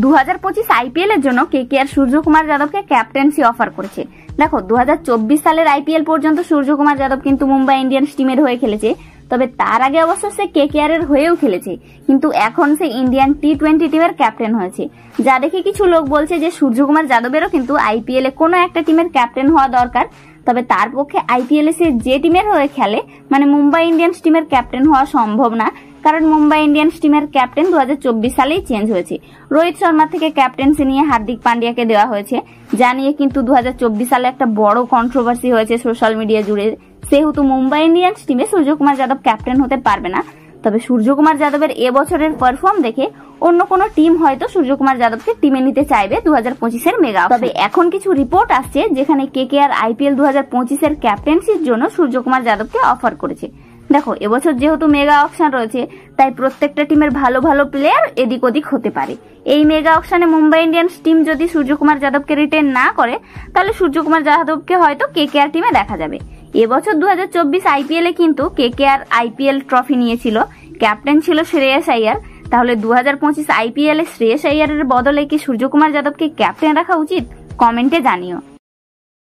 2025 IPL এর জন্য KKR Suryakumar যাদবকে captaincy offer করেছে। দেখো 2024 সালের আইপিএল পর্যন্ত সূর্যকুমার যাদব কিন্তু মুম্বাই ইন্ডিয়ান্স টিমের হয়ে খেলেছে, তবে তার আগে অবশ্য সে কেকেআর এর হয়েও খেলেছে, কিন্তু এখন সে ইন্ডিয়ান টি20 টিমের ক্যাপ্টেন হয়েছে। যা দেখে কিছু লোক বলছে যে সূর্যকুমার যাদবেরও কিন্তু আইপিএল এ কোনো একটা টিমের ক্যাপ্টেন হওয়া দরকার, তবে তার পক্ষে আইপিএল এ সে যে টিমের হয়ে খেলে মানে মুম্বাই ইন্ডিয়ান্স টিমের ক্যাপ্টেন হওয়া সম্ভব না, কারণ মুম্বাই ইন্ডিয়ান্স টিমের ক্যাপ্টেন 2024 সালেই চেঞ্জ হয়েছে। রোহিত শর্মা থেকে ক্যাপ্টেন্সি নিয়ে হার্দিক পান্ডিয়াকে দেওয়া হয়েছে, যা নিয়ে কিন্তু 2024 সালে একটা বড় কন্ট্রোভার্সি হয়েছে সোশ্যাল মিডিয়া জুড়ে। সেহেতু মুম্বাই ইন্ডিয়ান্স টিমে সূর্যকুমার যাদব ক্যাপ্টেন হতে পারবে না, তবে সূর্যকুমার যাদবের এবছরের পারফর্ম দেখে অন্য কোনো টিম হয়তো সূর্যকুমার যাদবকে টিমে নিতে চাইবে 2025 মেগা। তবে এখন কিছু রিপোর্ট আসছে যেখানে কেকেআর আইপিএল 2025 ক্যাপ্টেন্সির জন্য সূর্যকুমার যাদবকে অফার করেছে। দেখো এবছর যেহেতু মেগা অকশন রয়েছে, তাই প্রত্যেকটা টিমের ভালো ভালো প্লেয়ার এদিক ওদিক হতে পারে। এই মেগা অকশনে মুম্বাই ইন্ডিয়ান্স টিম যদি সূর্যকুমার যাদবকে রিটেন না করে, তাহলে সূর্যকুমার যাদবকে হয়তো কেকেআর টিমে দেখা যাবে। এবছর 2024 আইপিএল এ কিন্তু কেকেআর আইপিএল ট্রফি নিয়েছিল, ক্যাপ্টেন ছিল শ্রেয়স আইয়ার। তাহলে 2025 আইপিএল এ শ্রেয়স আইয়ারের বদলে কি সূর্যকুমার যাদবকে ক্যাপ্টেন রাখা উচিত? কমেন্টে জানিও।